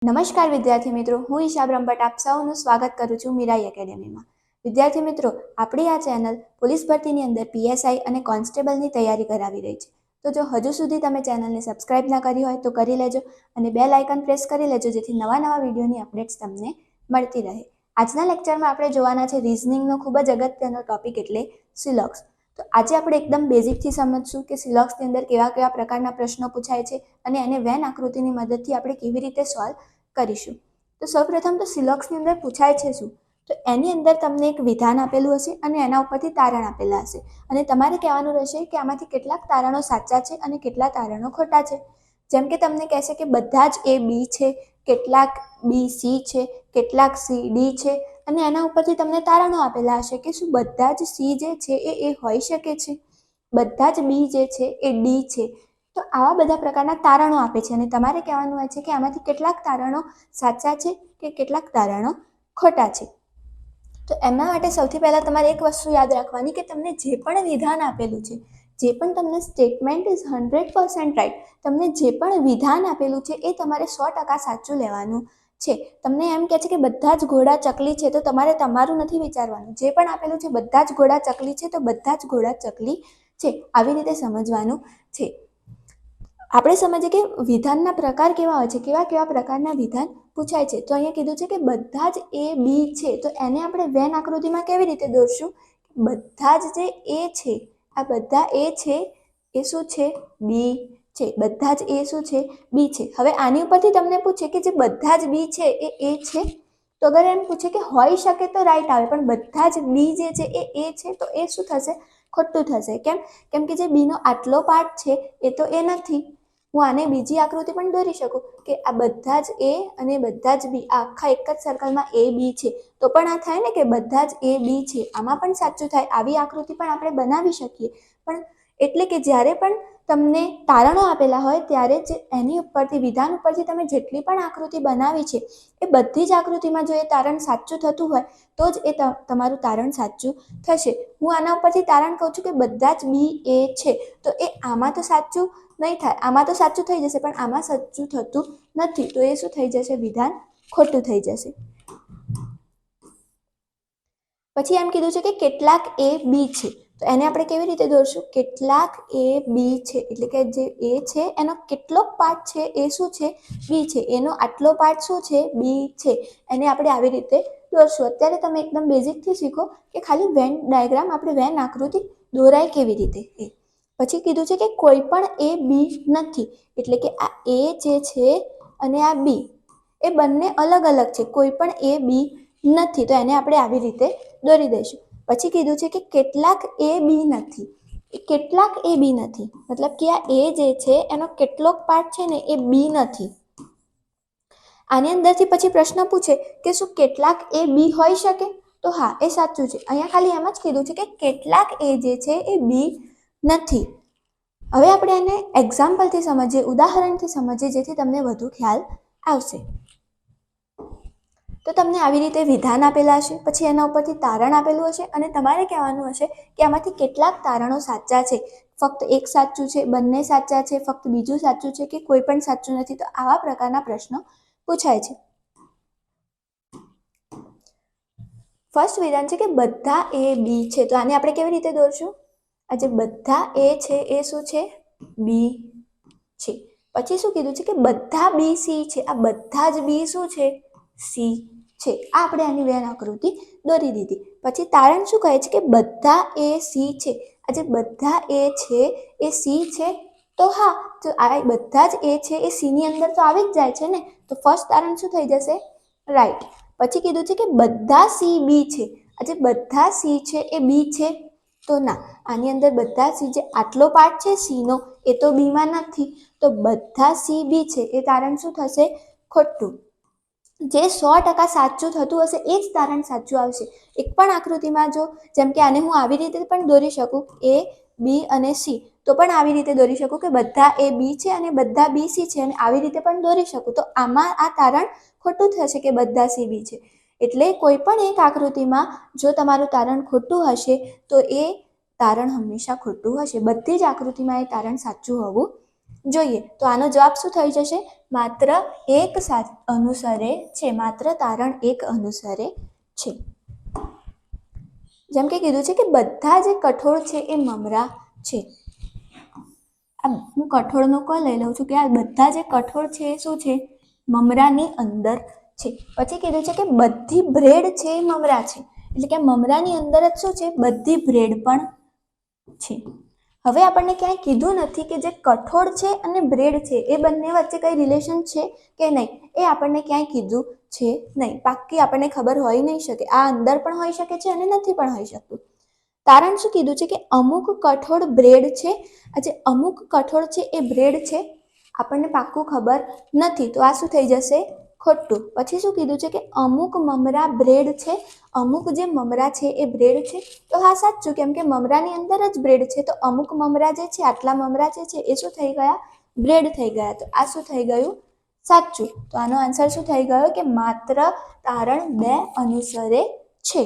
નમસ્કાર વિદ્યાર્થી મિત્રો, હું ઈશા બ્રહ્મભટ્ટ આપ સૌનું સ્વાગત કરું છું મીરાઈ એકેડેમીમાં. વિદ્યાર્થી મિત્રો, આપણી આ ચેનલ પોલીસ ભરતીની અંદર પીએસઆઈ અને કોન્સ્ટેબલની તૈયારી કરાવી રહી છે. તો જો હજુ સુધી તમે ચેનલને સબસ્ક્રાઇબ ના કરી હોય તો કરી લેજો અને બેલ આઇકન પ્રેસ કરી લેજો, જેથી નવા વિડીયોની અપડેટ્સ તમને મળતી રહે. આજના લેક્ચરમાં આપણે જોવાના છે રીઝનિંગનો ખૂબ જ અગત્યનો ટોપિક એટલે સિલોક્સ. તો આજે આપણે એકદમ બેઝિકથી સમજશું કે સિલોક્સની અંદર કેવા કેવા પ્રકારના પ્રશ્નો પૂછાય છે અને એને વેન આકૃતિની મદદથી આપણે કેવી રીતે સોલ્વ કરીશું. તો સૌપ્રથમ તો સિલોક્સની અંદર પૂછાય છે શું? તો એની અંદર તમને એક વિધાન આપેલું હશે અને એના ઉપરથી તારણ આપેલા હશે અને તમારે કહેવાનું રહેશે કે આમાંથી કેટલાક તારણો સાચા છે અને કેટલા તારણો ખોટા છે. જેમ કે તમને કહેશે કે બધા જ એ બી છે, કેટલાક બી સી છે, કેટલાક સી ડી છે અને એના ઉપરથી તમને તારણો આપેલા હશે કે શું બધા જ સી જે છે એ હોઈ શકે છે, બધા જ બી જે છે એ ડી છે. તો આવા બધા પ્રકારના તારણો આપે છે અને તમારે કહેવાનું હોય છે કે આમાંથી કેટલાક તારણો સાચા છે કે કેટલાક તારણો ખોટા છે. તો એના માટે સૌથી પહેલાં તમારે એક વસ્તુ યાદ રાખવાની કે તમને જે પણ વિધાન આપેલું છે, જે પણ તમને સ્ટેટમેન્ટ ઇઝ 100% રાઈટ, તમને જે પણ વિધાન આપેલું છે એ તમારે 100% સાચું લેવાનું છે. તમને એમ કહે છે કે બધા જ ઘોડા ચકલી છે, તો તમારે તમારું નથી વિચારવાનું. જે પણ આપેલું છે બધા જ ઘોડા ચકલી છે, તો બધા જ ઘોડા ચકલી છે, આવી રીતે સમજવાનું છે. આપણે સમજીએ કે વિધાનના પ્રકાર કેવા હોય છે, કેવા કેવા પ્રકારના વિધાન પૂછાય છે. તો અહીંયા કીધું છે કે બધા જ એ બી છે, તો એને આપણે વેન આકૃતિમાં કેવી રીતે દોરશું? બધા જ જે એ છે, આ બધા એ છે એ શું છે? બી છે. બધા જ એ શું છે? બી છે. હવે આની ઉપરથી તમને પૂછે કે જે બધા જ બી છે એ છે, તો અગર એમ પૂછે કે હોઈ શકે તો રાઈટ આવે, પણ બધા જ બી જે છે એ છે, તો એ શું થશે? ખોટું થશે. કેમ કે જે બીનો આટલો પાર્ટ છે એ તો એ નથી. હું આને બીજી આકૃતિ પણ દોરી શકું કે આ બધા જ એ અને બધા જ બી આખા એક જ સર્કલમાં એ બી છે, તો પણ આ થાય ને કે બધા જ એ બી છે. આમાં પણ સાચું થાય. આવી આકૃતિ પણ આપણે બનાવી શકીએ. પણ એટલે કે જ્યારે પણ તમને તારણો આપેલા હોય ત્યારે જ એની ઉપરથી વિધાન ઉપરથી તમે જેટલી પણ આકૃતિ બનાવી છે એ બધી જ આકૃતિમાં જો એ તારણ સાચું થતું હોય તો જ એ તમારું તારણ સાચું થશે. હું આના ઉપરથી તારણ કહું છું કે બધા જ બી એ છે, તો એ આમાં તો સાચું નહીં થાય. આમાં તો સાચું થઈ જશે, પણ આમાં સાચું થતું નથી, તો એ શું થઈ જશે? વિધાન ખોટું થઈ જશે. પછી એમ કીધું છે કે કેટલાક એ બી છે, તો એને આપણે કેવી રીતે દોરશું? કેટલાક એ બી છે એટલે કે જે એ છે એનો કેટલોક પાર્ટ છે એ શું છે? બી છે. એનો આટલો પાર્ટ શું છે? બી છે. એને આપણે આવી રીતે દોરશું. અત્યારે તમે એકદમ બેઝિકથી શીખો કે ખાલી વેન ડાયાગ્રામ, આપણે વેન આકૃતિ દોરાય કેવી રીતે એ. પછી કીધું છે કે કોઈ પણ એ બી નથી, એટલે કે આ એ જે છે અને આ બી એ બંને અલગ અલગ છે, કોઈ પણ એ બી નથી, તો એને આપણે આવી રીતે દોરી દઈશું. પછી કીધું છે કે કેટલાક એ બી નથી. કેટલાક એ બી નથી મતલબ કે આ એ જે છે એનો કેટલોક પાર્ટ છે ને એ બી નથી. આની અંદરથી પછી પ્રશ્ન પૂછે કે શું કેટલાક એ બી હોઈ શકે? તો હા, એ સાચું છે. અહીંયા ખાલી એમ જ કીધું છે કે કેટલાક એ જે છે એ બી નથી. હવે આપણે એને એક્ઝામ્પલથી સમજીએ, ઉદાહરણથી સમજીએ, જેથી તમને વધુ ખ્યાલ આવશે. તો તમને આવી રીતે વિધાન આપેલા હશે, પછી એના ઉપરથી તારણ આપેલું હશે અને તમારે કહેવાનું હશે કે આમાંથી કેટલાક તારણો સાચા છે, ફક્ત એક સાચું છે, બંને સાચા છે, ફક્ત બીજું સાચું છે કે કોઈ પણ સાચું નથી. તો આવા પ્રકારના પ્રશ્નો પૂછાય છે. ફર્સ્ટ વિધાન છે કે બધા એ બી છે, તો આને આપણે કેવી રીતે દોરશું? આ જે બધા એ છે એ શું છે? બી છે. પછી શું કીધું છે કે બધા બી સી છે, આ બધા જ બી શું છે? સી છે. આ આપણે આની વેન આકૃતિ દોરી દીધી. પછી તારણ શું કહે છે કે બધા એ સી છે. આ જે બધા એ છે એ સી છે, તો હા, તો આ બધા જ એ છે એ સી ની અંદર તો આવી જ જાય છે ને, તો ફર્સ્ટ તારણ શું થઈ જશે? રાઈટ. પછી કીધું છે કે બધા સી બી છે. આ જે બધા સી છે એ બી છે, તો ના, આની અંદર બધા સી, જે આટલો પાર્ટ છે સી નો એ તો બી માં નથી, તો બધા સી બી છે. એ તારણ શું થશે? ખોટું. જે 100% સાચું થતું હશે એ જ તારણ સાચું આવશે. એક પણ આકૃતિમાં જો, જેમ કે આને હું આવી રીતે પણ દોરી શકું, એ બી અને સી, તો પણ આવી રીતે દોરી શકું કે બધા એ બી છે અને બધા બી સી છે, અને આવી રીતે પણ દોરી શકું. તો આમાં આ તારણ ખોટું થશે કે બધા સી બી છે. એટલે કોઈ પણ એક આકૃતિમાં જો તમારું તારણ ખોટું હશે તો એ તારણ હંમેશા ખોટું હશે. બધી જ આકૃતિમાં એ તારણ સાચું હોવું જોઈએ તો આનો જવાબ શું થઈ જશે? માત્ર એક અનુસરે છે, માત્ર તારણ એક અનુસરે છે. જેમ કે કીધું છે કે બધા જે કઠોળ છે એ મમરા છે. હું કઠોળનો ક લઈ લઉં છું કે આ બધા જે કઠોળ છે એ શું છે? મમરાની અંદર છે. પછી કીધું છે કે બધી બ્રેડ છે એ મમરા છે, એટલે કે મમરાની અંદર જ શું છે? બધી બ્રેડ પણ છે. હવે આપણને ક્યાંય કીધું નથી કે જે કઠોળ છે અને બ્રેડ છે એ બંને વચ્ચે કઈ રિલેશન છે કે નહીં, એ આપણને ક્યાંય કીધું છે નહીં. પાક્કી આપણને ખબર હોઈ નહીં શકે. આ અંદર પણ હોઈ શકે છે અને નથી પણ હોઈ શકતું. તારણ શું કીધું છે કે અમુક કઠોળ બ્રેડ છે. આ જે અમુક કઠોળ છે એ બ્રેડ છે, આપણને પાક્કું ખબર નથી, તો આ શું થઈ જશે? ખોટું. પછી શું કીધું છે કે અમુક મમરા બ્રેડ છે. અમુક જે મમરા છે એ બ્રેડ છે, તો હા સાચું, કેમ કે મમરાની અંદર જ બ્રેડ છે, તો અમુક મમરા જે છે, આટલા મમરા જે છે એ શું થઈ ગયા? બ્રેડ થઈ ગયા. તો આ શું થઈ ગયું? સાચું. તો આનો આન્સર શું થઈ ગયો? કે માત્ર તારણ 2 અનુસરે છે.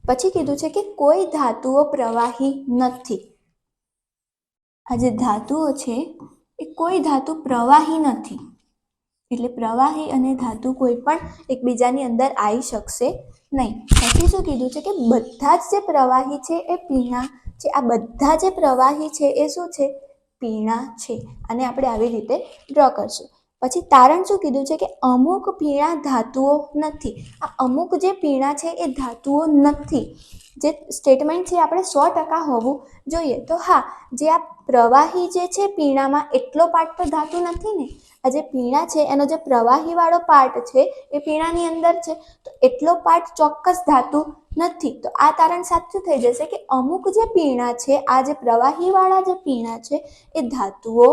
પછી કીધું છે કે કોઈ ધાતુઓ પ્રવાહી નથી. આ જે ધાતુઓ છે એ કોઈ ધાતુ પ્રવાહી નથી, એટલે પ્રવાહી અને ધાતુ કોઈ પણ એકબીજાની અંદર આવી શકશે નહીં. પછી શું કીધું છે કે બધા જ જે પ્રવાહી છે એ પીણા છે. આ બધા જે પ્રવાહી છે એ શું છે? પીણા છે. અને આપણે આવી રીતે ડ્રો કરશું. પછી તારણ શું કીધું છે કે અમુક પીણા ધાતુઓ નથી. આ અમુક જે પીણા છે એ ધાતુઓ નથી. જે સ્ટેટમેન્ટ છે આપણે 100% હોવું જોઈએ. તો હા, જે આ પ્રવાહી જે છે પીણામાં, એટલો પાર્ટ તો ધાતુ નથી ને. આ જે પીણા છે એનો જે પ્રવાહી વાળો પાર્ટ છે એ પીણાની અંદર છે, તો એટલો પાર્ટ ચોક્કસ ધાતુ નથી. તો આ તારણ સાચું થઈ જશે કે અમુક જે પીણા છે, આ જે પ્રવાહી વાળા જે પીણા છે એ ધાતુઓ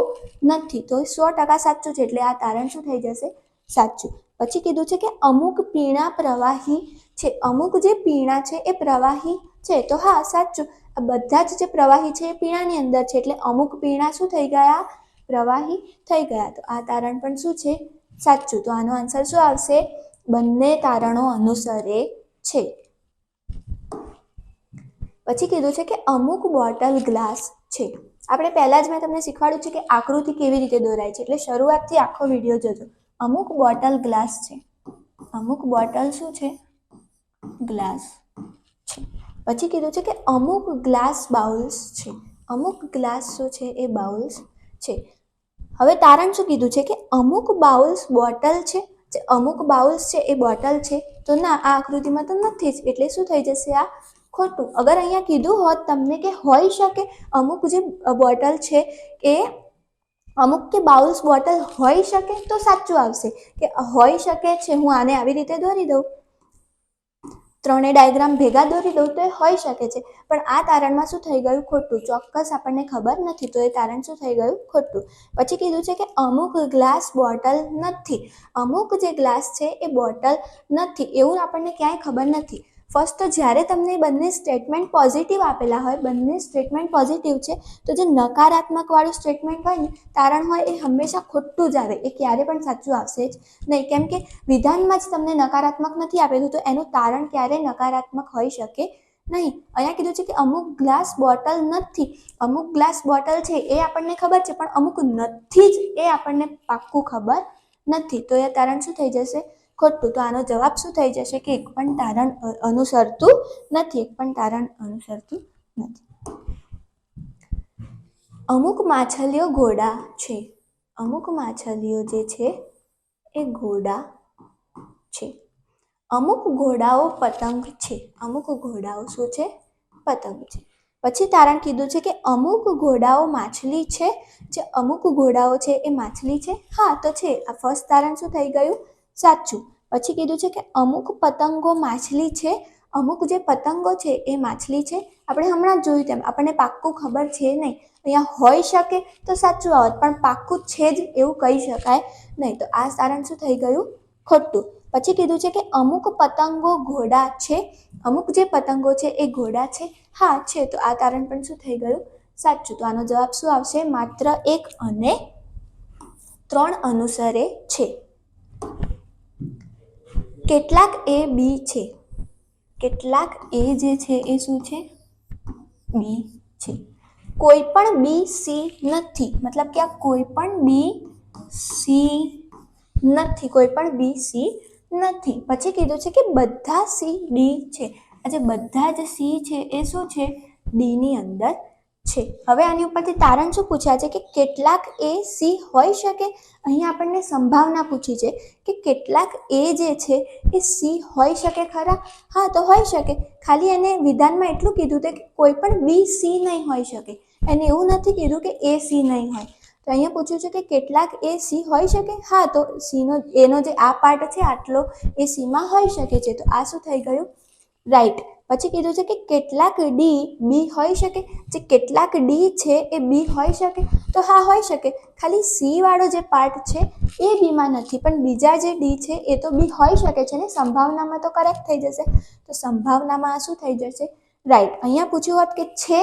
નથી. તો 100% સાચું છે, એટલે આ તારણ શું થઈ જશે? સાચું. પછી કીધું છે કે અમુક પીણા પ્રવાહી છે. અમુક જે પીણા છે એ પ્રવાહી છે, તો હા સાચું. આ બધા જ જે પ્રવાહી છે એ પીણાની અંદર છે, એટલે અમુક પીણા શું થઈ ગયા? પ્રવાહી થઈ ગયા. તો આ તારણ પણ શું છે? સાચું. તો આનો આન્સર શું આવશે? બંને તારણો અનુસરે છે. પછી કીધું છે કે અમુક બોટલ ગ્લાસ છે. આપણે પહેલા જ મેં તમને શીખવાડ્યું છે કે આકૃતિ કેવી રીતે દોરાય છે, એટલે શરૂઆતથી આખો વિડીયો જોજો. અમુક બોટલ ગ્લાસ છે. અમુક બોટલ શું છે? ગ્લાસ છે. પછી કીધું છે કે અમુક ગ્લાસ બાઉલ્સ છે. અમુક ગ્લાસ શું છે? એ બાઉલ્સ છે. હવે તારણ શું કીધું છે કે અમુક બાઉલ્સ બોટલ છે. જે અમુક બાઉલ્સ છે એ બોટલ છે, તો ના, આ આકૃતિમાં તો નથી જ, એટલે શું થઈ જશે? આ ખોટું. અગર અહીંયા કીધું હોત તમને કે હોઈ શકે અમુક જે બોટલ છે એ અમુક કે બાઉલ્સ બોટલ હોઈ શકે, તો સાચું આવશે કે હોઈ શકે છે. હું આને આવી રીતે દોરી દઉં, ત્રણે ડાયાગ્રામ ભેગા દોરી દઉં, તો એ હોઈ શકે છે. પણ આ તારણમાં શું થઈ ગયું? ખોટું. ચોક્કસ આપણને ખબર નથી, તો એ તારણ શું થઈ ગયું? ખોટું. પછી કીધું છે કે અમુક ગ્લાસ બોટલ નથી. અમુક જે ગ્લાસ છે એ બોટલ નથી, એવું આપણને ક્યાંય ખબર નથી. ફર્સ્ટ તો જ્યારે તમને બંને સ્ટેટમેન્ટ પોઝિટિવ આપેલા હોય, બંને સ્ટેટમેન્ટ પોઝિટિવ છે, તો જે નકારાત્મક વાળું સ્ટેટમેન્ટ હોય ને, તારણ હોય, એ હંમેશા ખોટું જ આવે. એ ક્યારે પણ સાચું આવશે જ નહીં, કેમ કે વિધાનમાં જ તમને નકારાત્મક નથી આપેલું, તો એનું તારણ ક્યારેય નકારાત્મક હોઈ શકે નહીં. અહીંયા કીધું છે કે અમુક ગ્લાસ બોટલ નથી. અમુક ગ્લાસ બોટલ છે એ આપણને ખબર છે, પણ અમુક નથી જ એ આપણને પાક્કું ખબર નથી. તો એ તારણ શું થઈ જશે? ખોટું. તો આનો જવાબ શું થઈ જશે? કે એક પણ તારણ અનુસરતું નથી. એક પણ તારણ અનુસરતું નથી. અમુક માછલીઓ ઘોડા છે. અમુક માછલીઓ જે છે એ ઘોડા છે. અમુક ઘોડાઓ પતંગ છે. અમુક ઘોડાઓ શું છે? પતંગ છે. પછી તારણ કીધું છે કે અમુક ઘોડાઓ માછલી છે. જે અમુક ઘોડાઓ છે એ માછલી છે. હા, તો છે. આ ફર્સ્ટ તારણ શું થઈ ગયું? સાચું. પછી કીધું છે કે અમુક પતંગો માછલી છે. અમુક જે પતંગો છે એ માછલી છે. આપણે હમણાં જ જોયું તેમ આપણને પાક્કું ખબર છે નહીં. અહીંયા હોઈ શકે તો સાચું આવત, પણ પાક્કું છે જ એવું કહી શકાય નહીં. તો આ તારણ શું થઈ ગયું? ખોટું. પછી કીધું છે કે અમુક પતંગો ઘોડા છે. અમુક જે પતંગો છે એ ઘોડા છે. હા, છે. તો આ તારણ પણ શું થઈ ગયું? સાચું. તો આનો જવાબ શું આવશે? માત્ર 1 અને 3 અનુસરે છે. કેટલાક એ બી છે. કેટલાક એ જે છે એ શું છે? બી છે. કોઈ પણ બી સી નથી, મતલબ કે આ કોઈ પણ બી સી નથી, કોઈ પણ બી સી નથી. પછી કીધું છે કે બધા સી ડી છે. આ જે બધા જ સી છે એ શું છે? ડી ની અંદર છે. હવે આની ઉપરથી તારણ શું પૂછ્યા છે કે કેટલાક એ સી હોઈ શકે. અહીંયા આપણને સંભાવના પૂછી છે કે કેટલાક એ જે છે એ સી હોઈ શકે ખરા? હા, તો હોઈ શકે. ખાલી એને વિધાનમાં એટલું કીધું છે કે કોઈ પણ બી સી નહીં હોઈ શકે. એને એવું નથી કીધું કે એ સી નહીં હોય. તો અહીંયા પૂછ્યું છે કે કેટલાક એ સી હોઈ શકે. હા, તો સીનો એનો જે આ પાર્ટ છે આટલો એ સીમાં હોઈ શકે છે. તો આ શું થઈ ગયું? રાઈટ. પછી કીધું છે કે કેટલાક ડી બી હોઈ શકે. જે કેટલાક ડી છે એ બી હોઈ શકે. તો હા, હોઈ શકે. ખાલી સી વાળો જે પાર્ટ છે એ બીમાં નથી, પણ બીજા જે ડી છે એ તો બી હોઈ શકે છે ને. સંભાવનામાં તો કરેક્ટ થઈ જશે. તો સંભાવનામાં આ શું થઈ જશે? રાઈટ. અહીંયા પૂછ્યું હોત કે છે,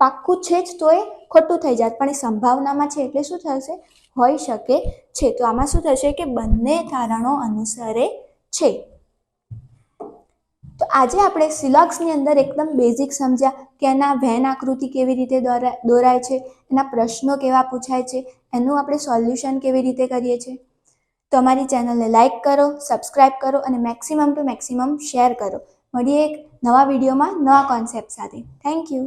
પાક્કું છે જ તો એ ખોટું થઈ જાત, પણ એ સંભાવનામાં છે એટલે શું થશે? હોઈ શકે છે. તો આમાં શું થશે કે બંને તારણો અનુસરે છે. તો આજે આપણે સિલોક્સની અંદર એકદમ બેઝિક સમજ્યા કે એના વેન આકૃતિ કેવી રીતે દોરાય છે, એના પ્રશ્નો કેવા પૂછાય છે, એનું આપણે સોલ્યુશન કેવી રીતે કરીએ છીએ. તો અમારી ચેનલને લાઇક કરો, સબસ્ક્રાઇબ કરો અને મેક્સિમમ ટુ મેક્સિમમ શેર કરો. મળીએ એક નવા વિડીયોમાં નવા કોન્સેપ્ટ સાથે. Thank you.